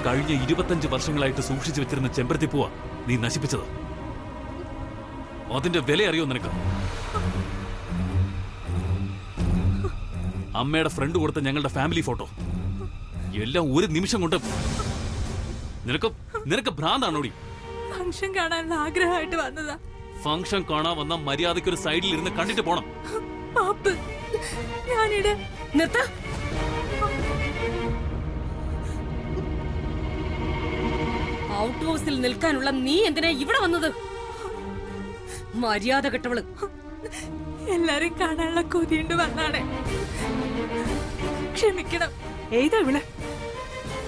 കഴിഞ്ഞ 25 വർഷങ്ങളായിട്ട് സൂക്ഷിച്ചു വെച്ചിരുന്ന ചെമ്പരത്തി പൂവാ നീ നശിപ്പിച്ചത്. അതിന്റെ വില അറിയോ നിനക്ക്? അമ്മയുടെ ഫ്രണ്ട് കൊടുത്ത ഞങ്ങളുടെ ഫാമിലി ഫോട്ടോ എല്ലാം ഒരു നിമിഷം കൊണ്ട് നിനക്ക് ഭ്രാന്താണോടി? ഫംഗ്ഷൻ കാണാനുള്ള ആഗ്രഹമായിട്ട് വന്നതാ. ഫംഗ്ഷൻ കാണാൻ വന്ന മര്യാദയ്ക്ക് ഒരു സൈഡിൽ ഇരുന്ന് കണ്ടിട്ട് പോണം. ഔട്ട് ഹൗസിൽ നിൽക്കാനുള്ള നീ എന്തിനാ ഇവിടെ വന്നത്? മര്യാദ കെട്ടവള്. എല്ലാരും കാണാനുള്ള കൊതിയുണ്ട് വന്നാണേ. ക്ഷമിക്കണം. ഏതാ ഇവിടെ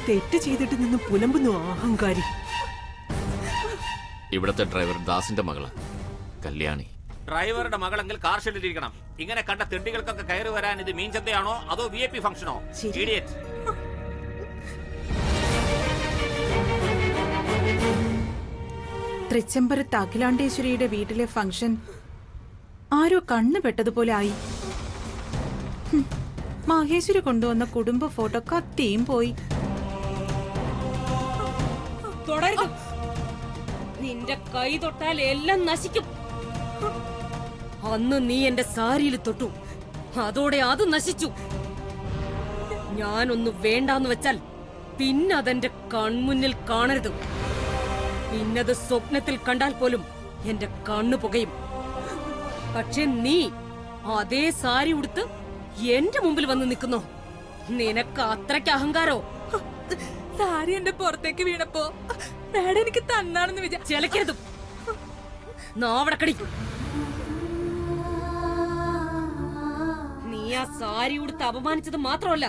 തെറ്റ് ചെയ്തിട്ട് നിന്ന് പുലമ്പുന്നു അഹങ്കാരി. ഇവിടത്തെ ഡ്രൈവർ ദാസിന്റെ മകള് കല്യാണി. ഡ്രൈവറുടെ മകളെങ്കിൽ കാർ ഷെഡിലിരിക്കണം. ഇങ്ങനെ കണ്ട തിണ്ടികൾക്കൊക്കെ കയറി വരാൻ ഇത് മീൻചന്തയാണോ അതോ VIP ഫംഗ്ഷനോ? ഇഡിയറ്റ്. തൃച്ചംബരത്ത് അഖിലാണ്ടേശ്വരിയുടെ വീട്ടിലെ ഫംഗ്ഷൻ ആരോ കണ്ണു പെട്ടതുപോലെ ആയി. മഹേശ്വരി കൊണ്ടുവന്ന കുടുംബ ഫോട്ടോ കത്തിയും പോയി. തുടരുത്. നിന്റെ കൈ തൊട്ടാൽ എല്ലാം നശിക്കും. അന്ന് നീ എന്റെ സാരിയിൽ തൊട്ടു, അതോടെ അത് നശിച്ചു. ഞാനൊന്ന് വേണ്ടാന്ന് വെച്ചാൽ പിന്നെ അതെന്റെ കൺമുന്നിൽ കാണരുത്. പിന്നത് സ്വപ്നത്തിൽ കണ്ടാൽ പോലും എന്റെ കണ്ണു പുകയും. പക്ഷെ നീ അതേ സാരി ഉടുത്ത് എന്റെ മുമ്പിൽ വന്ന് നിൽക്കുന്നു. നിനക്ക് അത്രയ്ക്ക് അഹങ്കാരോ? സാരി എന്റെ പുറത്തേക്ക് വീണപ്പോ മാഡം എനിക്ക് തന്നാണെന്ന് വിചാരിക്കരുത്. നാവടക്കടി. നീ ആ സാരി ഉടുത്ത് അപമാനിച്ചത് മാത്രമല്ല,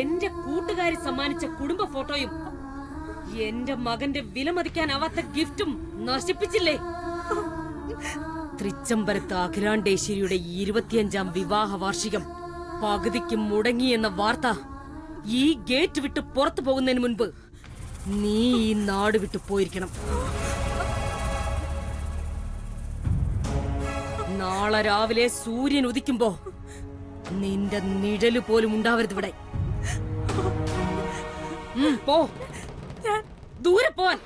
എന്റെ കൂട്ടുകാരി സമ്മാനിച്ച കുടുംബ ഫോട്ടോയും എന്റെ മകന്റെ വിലമതിക്കാനാവാത്ത ഗിഫ്റ്റും നശിപ്പിച്ചില്ലേ? തൃച്ചംബരത്ത് അഖിലാണ്ടേശ്വരിയുടെ 25ാം വിവാഹ വാർഷികം പകുതിക്ക് മുടങ്ങി എന്ന വാർത്ത ഈ ഗേറ്റ് വിട്ട് പുറത്തു പോകുന്നതിന് മുൻപ് നീ ഈ നാട് വിട്ടു പോയിരിക്കണം. നാളെ രാവിലെ സൂര്യൻ ഉദിക്കുമ്പോ നിന്റെ നിഴല് പോലും ഉണ്ടാവരുത് ഇവിടെ. പോ, ദൂരെ പോവാൻ.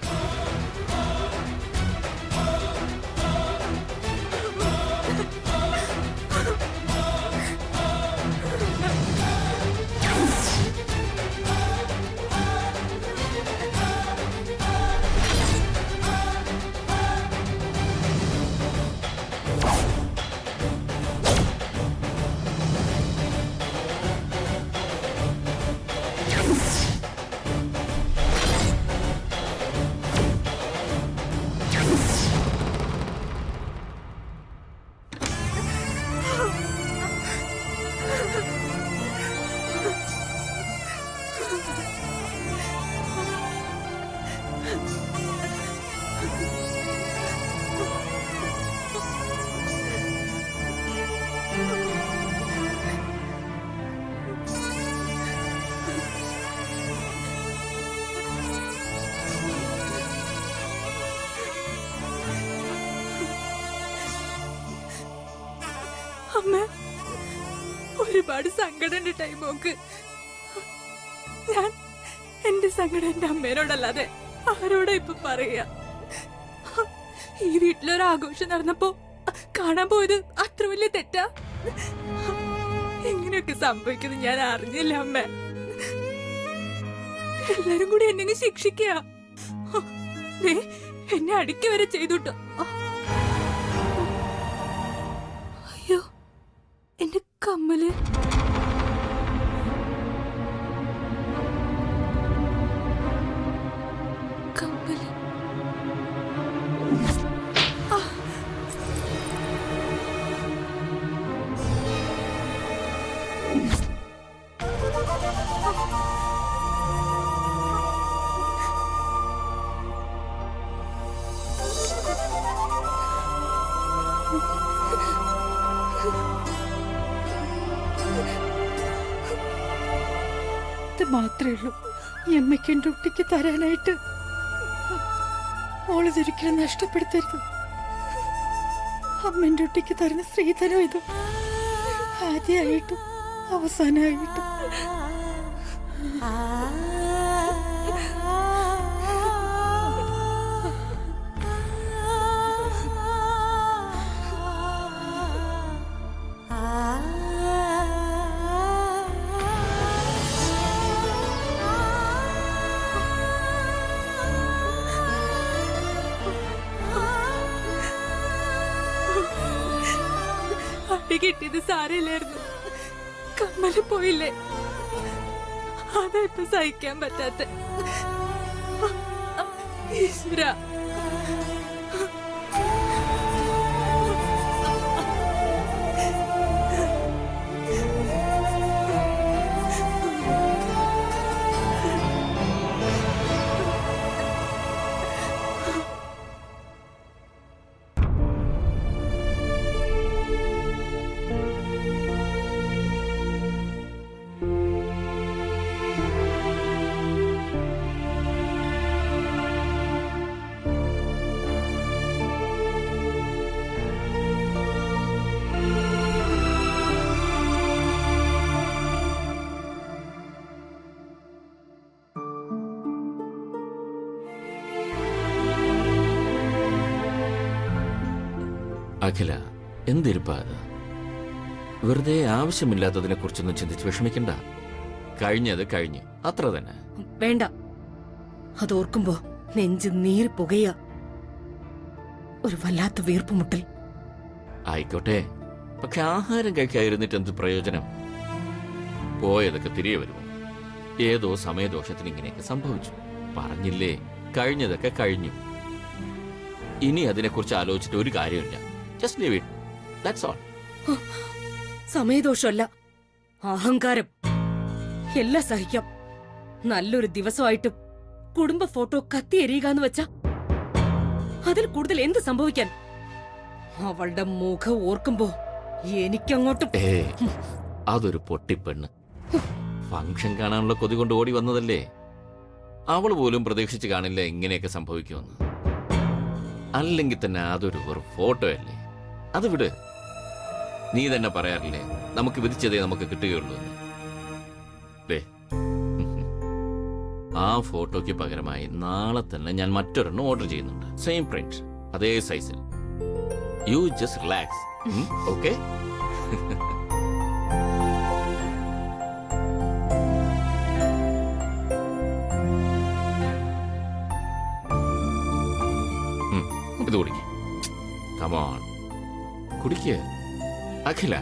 അമ്മ, ഒരുപാട് സങ്കടമുണ്ട് ടൈമോക്ക്. ഞാൻ എന്റെ സങ്കടം എന്റെ അമ്മേനോടല്ലാതെ ആരോടാ ഇപ്പൊ പറയാ? ഈ വീട്ടിലൊരാഘോഷം നടന്നപ്പോ കാണാൻ പോയത് അത്ര വലിയ തെറ്റാ? ഇങ്ങനെയൊക്കെ സംഭവിക്കുന്നത് ഞാൻ അറിഞ്ഞില്ല അമ്മ. എല്ലാരും കൂടി എന്നെ ശിക്ഷിക്കുക. എന്നെ അടിക്കുക വരെ ചെയ്തുട്ടോ. അയ്യോ, എന്റെ കമ്മല്. കമ്മല്. ഇത് മാത്രമേ ഉള്ളൂ ഈ അമ്മയ്ക്ക് എൻ്റെ കുട്ടിക്ക് തരാനായിട്ട്. മോളിതൊരിക്കലും നഷ്ടപ്പെടുത്തരുത്. അമ്മൻ്റെ കുട്ടിക്ക് തരുന്ന സ്ത്രീധനം ഇത് ആദ്യമായിട്ടും അവസാനമായിട്ടും. കിട്ടിയത് സാരമില്ലായിരുന്നു. കമ്മല് പോയില്ലേ, അതാ ഇപ്പൊ സഹിക്കാൻ പറ്റാത്ത. ഈശ്വര, അഖില, എന്തിരിപ്പാ അത്? വെറുതെ ആവശ്യമില്ലാത്തതിനെ കുറിച്ചൊന്നും ചിന്തിച്ച് വിഷമിക്കണ്ട. കഴിഞ്ഞത് കഴിഞ്ഞു, അത്ര തന്നെ. വേണ്ട, അതോർക്കുമ്പോ നെഞ്ച് നീര് പുകയ, ഒരു വല്ലാത്ത വീർപ്പുമുട്ടൽ. ആയിക്കോട്ടെ, പക്ഷെ ആഹാരം കഴിക്കാതിരുന്നിട്ട് എന്ത് പ്രയോജനം? പോയതൊക്കെ തിരികെ വരുമോ? ഏതോ സമയദോഷത്തിന് ഇങ്ങനെയൊക്കെ സംഭവിച്ചു. പറഞ്ഞില്ലേ, കഴിഞ്ഞതൊക്കെ കഴിഞ്ഞു. ഇനി അതിനെക്കുറിച്ച് ആലോചിച്ചിട്ട് ഒരു കാര്യമില്ല. Just leave it, that's all. സമയദോഷമല്ല, അഹങ്കാരം. എല്ലാം സഹിക്കാം. നല്ലൊരു ദിവസമായിട്ടും കുടുംബ ഫോട്ടോ കത്തി എറിയുകാന്ന് വെച്ചാ അതിൽ കൂടുതൽ എന്ത് സംഭവിക്കാൻ? അവളുടെ മുഖം ഓർക്കുമ്പോ എനിക്കങ്ങോട്ട് അതൊരു പൊട്ടിപ്പെണ്ണ്. ഫംഗ്ഷൻ കാണാനുള്ള കൊതി കൊണ്ട് ഓടി വന്നതല്ലേ. അവൾ പോലും പ്രതീക്ഷിച്ച് കാണില്ല ഇങ്ങനെയൊക്കെ സംഭവിക്കുമെന്ന്. അല്ലെങ്കിൽ തന്നെ അതൊരു ഫോട്ടോ അല്ലേ. അത് വിട്. നീ തന്നെ പറയാറില്ലേ, നമുക്ക് വിധിച്ചതേ നമുക്ക് കിട്ടുകയുള്ളൂ എന്ന്. ദേ, ആ ഫോട്ടോയ്ക്ക് പകരമായി നാളെ തന്നെ ഞാൻ മറ്റൊരെണ്ണം ഓർഡർ ചെയ്യുന്നുണ്ട്. സെയിം പ്രിന്റ്, അതേ സൈസിൽ. You just relax, okay? ഇത് കുടിക്ക്. കമോൺ, കുടിക്ക് അഖില.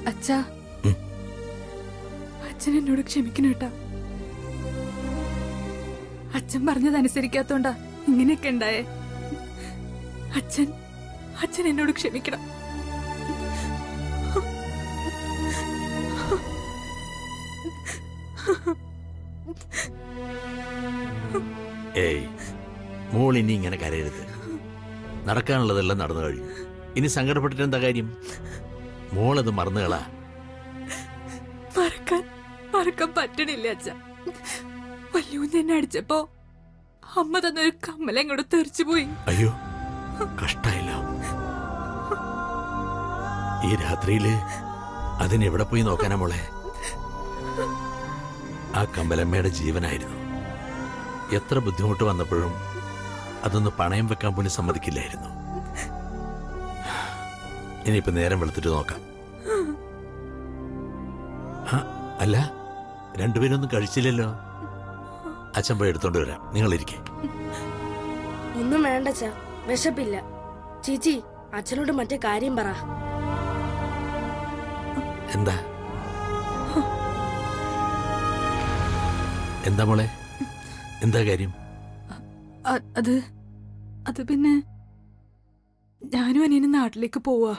അച്ഛാ, അച്ഛൻ എന്നോട് ക്ഷമിക്കണം കേട്ടാ. അച്ഛൻ പറഞ്ഞതനുസരിക്കാത്തോണ്ടാ ഇങ്ങനെയൊക്കെ ഉണ്ടായേ. അച്ഛൻ എന്നോട് ക്ഷമിക്കണം. ഏയ് മോൾ, ഇനി ഇങ്ങനെ കരയരുത്. നടക്കാനുള്ളതെല്ലാം നടന്നു കഴിഞ്ഞു. ഇനി സങ്കടപ്പെട്ടിട്ട് എന്താ കാര്യം? മോളത് മറന്നുകളാ. മറക്കാൻ പറ്റണില്ല അച്ഛ. വല്യൂന്ന് എന്നെ അടിച്ചപ്പോ അമ്മ തന്നൊരു കമ്മല ഇങ്ങോട്ട് തെറിച്ചു പോയി. അയ്യോ, കഷ്ടായില്ല. ഈ രാത്രിയില് അതിനെവിടെ പോയി നോക്കാനാ മോളെ? ആ കമ്പലമ്മയുടെ ജീവനായിരുന്നു. എത്ര ബുദ്ധിമുട്ട് വന്നപ്പോഴും അതൊന്ന് പണയം വെക്കാൻ പോലും സമ്മതിക്കില്ലായിരുന്നു. ഇനിയിപ്പോ നേരം വെളുത്തിട്ട് നോക്കാം. അല്ല, രണ്ടുപേരൊന്നും കഴിച്ചില്ലല്ലോ. അച്ഛൻ പോയി എടുത്തോണ്ട് വരാം, നിങ്ങളിരിക്കെ. ഒന്നും വേണ്ട ചാ, വിശപ്പില്ല. ചേച്ചി, അച്ഛനോട് മറ്റേ കാര്യം പറ. എന്താ എന്താ മോളെ, എന്താ കാര്യം? അത് പിന്നെ ഞാനും അനിയനും നാട്ടിലേക്ക് പോവാ.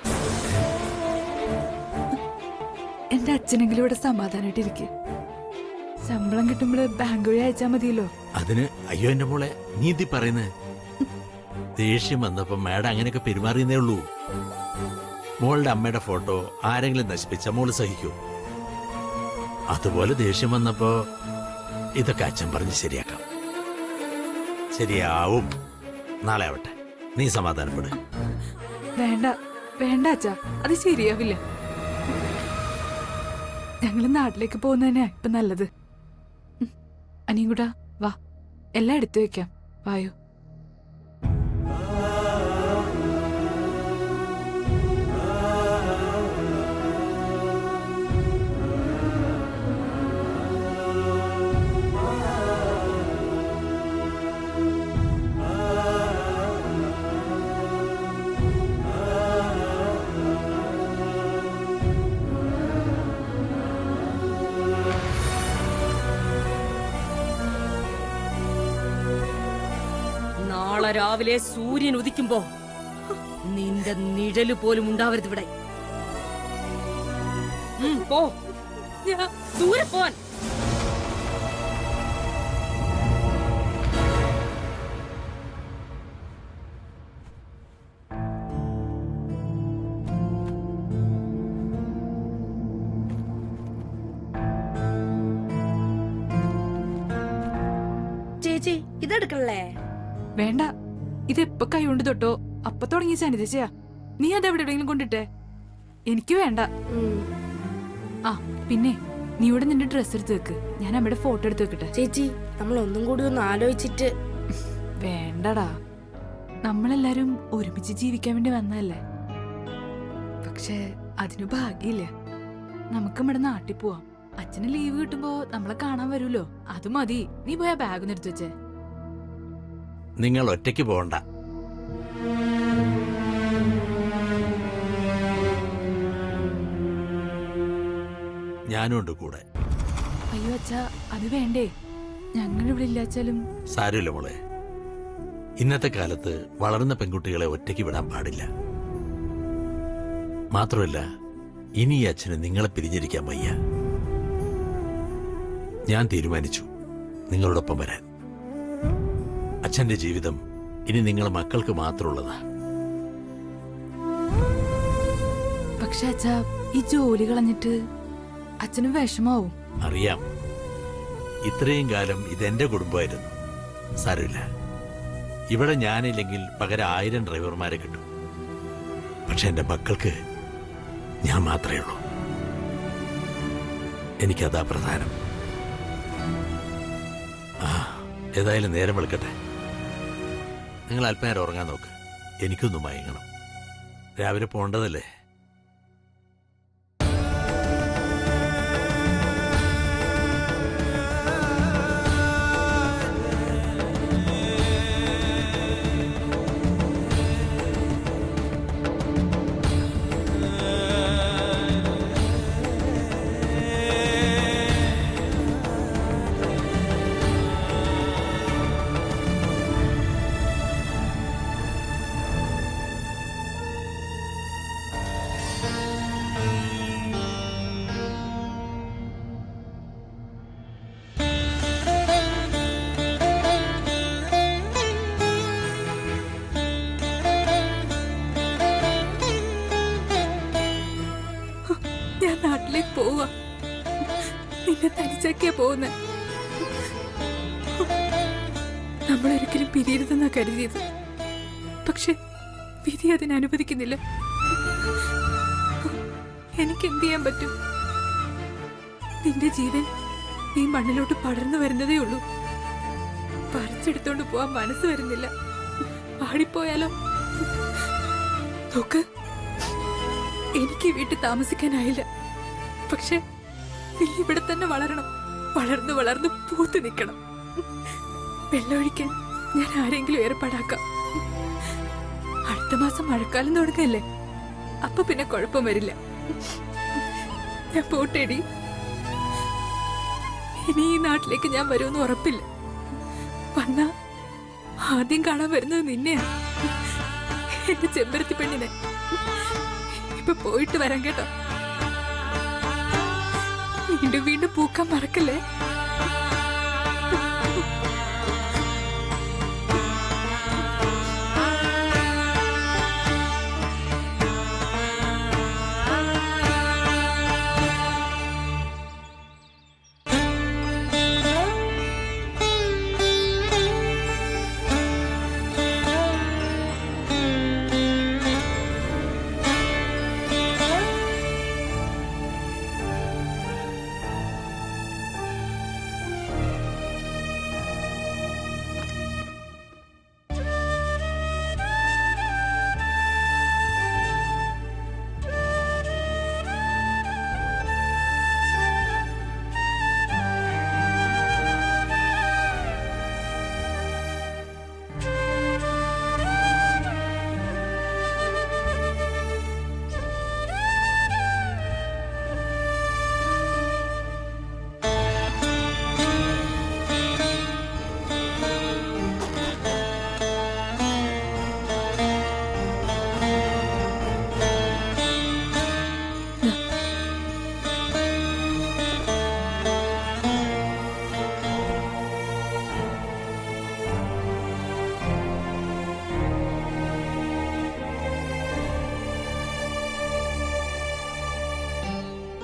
എന്റെ അച്ഛനെങ്കിലും ഇവിടെ സമാധാനായിട്ടിരിക്കും. ശമ്പളം കിട്ടുമ്പോൾ ബാങ്ക് വഴി അയച്ചാ മതിയല്ലോ. അതിന് അയ്യോ എന്റെ മോളെ, നീ എന്തി പറയുന്നേ? ദേഷ്യം വന്നപ്പോ മാഡം അങ്ങനെയൊക്കെ പെരുമാറിയെന്നേ ഉള്ളൂ. മോളുടെ അമ്മയുടെ ഫോട്ടോ ആരെങ്കിലും നശിപ്പിച്ച മോള് സഹിക്കൂ? അതുപോലെ ദേഷ്യം വന്നപ്പോ ഇതൊക്കെ അച്ഛൻ പറഞ്ഞ് ശരിയാക്കാം. ശരിയാവും. നാളെ ആവട്ടെ, നീ സമാധാനപ്പെട്. വേണ്ട വേണ്ട അച്ഛാ, അത് ശരിയാവില്ല. ഞങ്ങള് നാട്ടിലേക്ക് പോകുന്നതന്നെയാ ഇപ്പൊ നല്ലത്. അനിയും വാ, എല്ലാം എടുത്തു വെക്കാം. വായോ. നാളെ രാവിലെ സൂര്യൻ ഉദിക്കുമ്പോ നിന്റെ നിഴല് പോലും ഉണ്ടാവരുത് ഇവിടെ. പോ, ദൂരെ പോൻ. ചേച്ചി ഇതെടുക്കണല്ലേ? വേണ്ട, ഇത് എപ്പോ കൈകൊണ്ട് തൊട്ടോ അപ്പൊ തുടങ്ങിയ സാനിധ്യച്ചയാ. നീ അത് എവിടെയെങ്കിലും കൊണ്ടിട്ടെ. എനിക്ക് വേണ്ട. ആ പിന്നെ നീ ഇവിടെ നിന്റെ ഡ്രസ് എടുത്ത് വെക്ക്, ഞാൻ അമ്മയുടെ ഫോട്ടോ എടുത്ത് വെക്കട്ടെ. ചേച്ചി നമ്മൾ ഒന്നും കൂടി ഒന്ന് ആലോചിച്ചിട്ട്. വേണ്ടടാ, നമ്മളെല്ലാരും ഒരുമിച്ച് ജീവിക്കാൻ വേണ്ടി വന്നതല്ലേ. പക്ഷെ അതിന് ഭാഗ്യമില്ല. നമുക്ക് നമ്മുടെ നാട്ടിൽ പോവാം. അച്ഛന് ലീവ് കിട്ടുമ്പോ നമ്മളെ കാണാൻ വരുമല്ലോ, അത് മതി. നീ പോയാ ബാഗ് ഒന്ന് എടുത്തു വെച്ചേ. നിങ്ങൾ ഒറ്റയ്ക്ക് പോകണ്ട. ഞാനും ഉണ്ട് കൂടെ. അയ്യോ അച്ഛാ, അത് വേണ്ടേ. ഞങ്ങൾ ഇവിടെ ഇല്ലാച്ചാലും. സാരമില്ല മോളെ, ഇന്നത്തെ കാലത്ത് വളർന്ന പെൺകുട്ടികളെ ഒറ്റയ്ക്ക് വിടാൻ പാടില്ല. മാത്രമല്ല, ഇനി ഈ അച്ഛന് നിങ്ങളെ പിരിഞ്ഞിരിക്കാൻ വയ്യ. ഞാൻ തീരുമാനിച്ചു നിങ്ങളോടൊപ്പം വരാൻ. അച്ഛന്റെ ജീവിതം ഇനി നിങ്ങളെ മക്കൾക്ക് മാത്രമുള്ളതാ. പക്ഷെ അച്ഛാ, ഈ ജോലി കളഞ്ഞിട്ട് അച്ഛന് വിഷമാവും. അറിയാം, ഇത്രയും കാലം ഇതെന്റെ കുടുംബമായിരുന്നു. സാരമില്ല, ഇവിടെ ഞാനില്ലെങ്കിൽ പകരം 1000 ഡ്രൈവർമാരെ കിട്ടും. പക്ഷെ എന്റെ മക്കൾക്ക് ഞാൻ മാത്രമേ ഉള്ളൂ. എനിക്കതാ പ്രധാനം. ആ, ഏതായാലും നേരം വെളുക്കട്ടെ. നിങ്ങൾ അല്പനേരം ഉറങ്ങാൻ നോക്ക്. എനിക്കൊന്നും മയങ്ങണം. രാവിലെ പോണ്ടതല്ലേ. ഞാൻ നാട്ടിലേക്ക് പോവാ. നിന്നെ തനിച്ചാക്കിയാ പോകുന്ന. നമ്മളൊരിക്കലും പിരിയരുതെന്നാ കരുതിയത്. പക്ഷെ വിധി അതിന് അനുവദിക്കുന്നില്ല. എനിക്ക് എന്ത് ചെയ്യാൻ പറ്റും? നിന്റെ ജീവൻ ഈ മണ്ണിലോട്ട് പടർന്നു വരുന്നതേ ഉള്ളൂ. പറിച്ചെടുത്തോണ്ട് പോവാൻ മനസ്സ് വരുന്നില്ല. പാടിപ്പോയാലോ? നോക്ക്, എനിക്ക് വീട്ടിൽ താമസിക്കാനായില്ല. പക്ഷെ നീ ഇവിടെ തന്നെ വളരണം. വളർന്നു വളർന്നു പൂത്ത് നിൽക്കണം. വെള്ളമൊഴിക്കാൻ ഞാൻ ആരെങ്കിലും ഏർപ്പാടാക്കാം. അടുത്ത മാസം മഴക്കാലം തുടങ്ങല്ലേ, അപ്പൊ പിന്നെ കുഴപ്പം വരില്ല. ഞാൻ പോട്ടേടി. ഇനി ഈ നാട്ടിലേക്ക് ഞാൻ വരുമെന്ന് ഉറപ്പില്ല. വന്നാ ആദ്യം കാണാൻ വരുന്നത് നിന്നെയാ, എന്റെ ചെമ്പരത്തി പെണ്ണിനെ. ഇപ്പൊ പോയിട്ട് വരാം കേട്ടോ. വീണ്ടും വീണ്ടും പൂക്കാൻ മറക്കല്ലേ.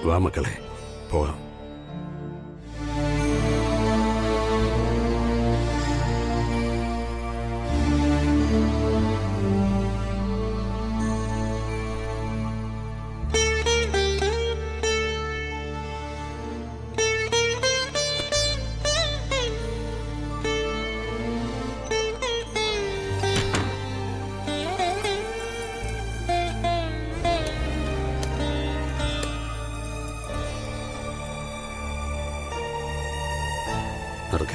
വാ മക്കളെ പോകാം. നടക്ക.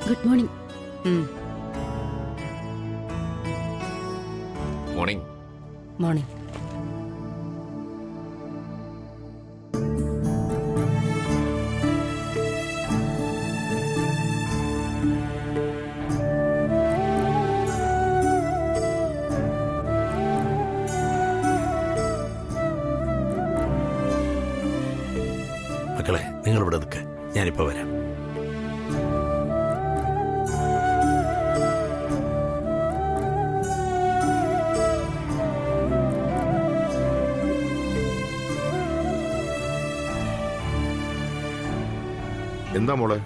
Good morning. മോർണിംഗ്. മോർണിംഗ്. മക്കളെ നിങ്ങൾ ഇവിടെ നിൽക്ക്, ഞാനിപ്പോ വരാം. എന്താ മോളെ?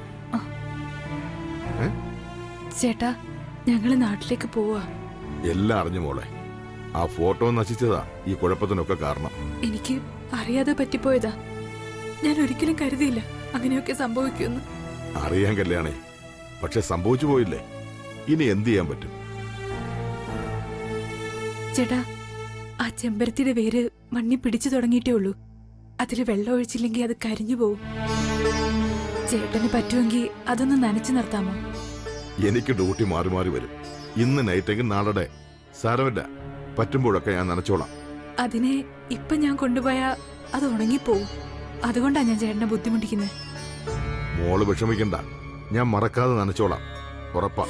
ചേട്ടാ, ഞങ്ങള് നാട്ടിലേക്ക് പോവാ. എല്ലാം അറിഞ്ഞു മോളെ. ആ ഫോട്ടോ നശിച്ചതാ ഈ കുഴപ്പത്തിനൊക്കെ കാരണം. എനിക്ക് അറിയാതെ പറ്റിപ്പോയതാ. ഞാൻ ഒരിക്കലും കരുതിയില്ല അങ്ങനെയൊക്കെ സംഭവിക്കുമെന്ന്. അറിയാൻ കല്യാണേ, പക്ഷെ സംഭവിച്ചു പോയില്ലേ, ഇനി എന്ത് ചെയ്യാൻ പറ്റും? ചേട്ടാ, ആ ചെമ്പരത്തിയുടെ വേര് മണ്ണി പിടിച്ചു തുടങ്ങിയിട്ടേ ഉള്ളൂ. അതിൽ വെള്ളം ഒഴിച്ചില്ലെങ്കിൽ അത് കരിഞ്ഞു പോവും. ചേട്ടന് പറ്റുമെങ്കിൽ അതൊന്ന് നനച്ചു നിർത്താമോ? എനിക്ക് ഡ്യൂട്ടി മാറി മാറി വരും. ഇന്ന് നൈറ്റെങ്കിൽ നാളെ. സാരമില്ല, പറ്റുമ്പോഴൊക്കെ ഞാൻ നനച്ചോളാം. അതിനെ ഇപ്പൊ ഞാൻ കൊണ്ടുപോയാ അത് ഉണങ്ങിപ്പോവും. അതുകൊണ്ടാ ഞാൻ ചേട്ടനെ ബുദ്ധിമുട്ടിക്കുന്നത്. മോള് വിഷമിക്കണ്ട, ഞാൻ മറക്കാതെ നനച്ചോളാം, ഉറപ്പാ.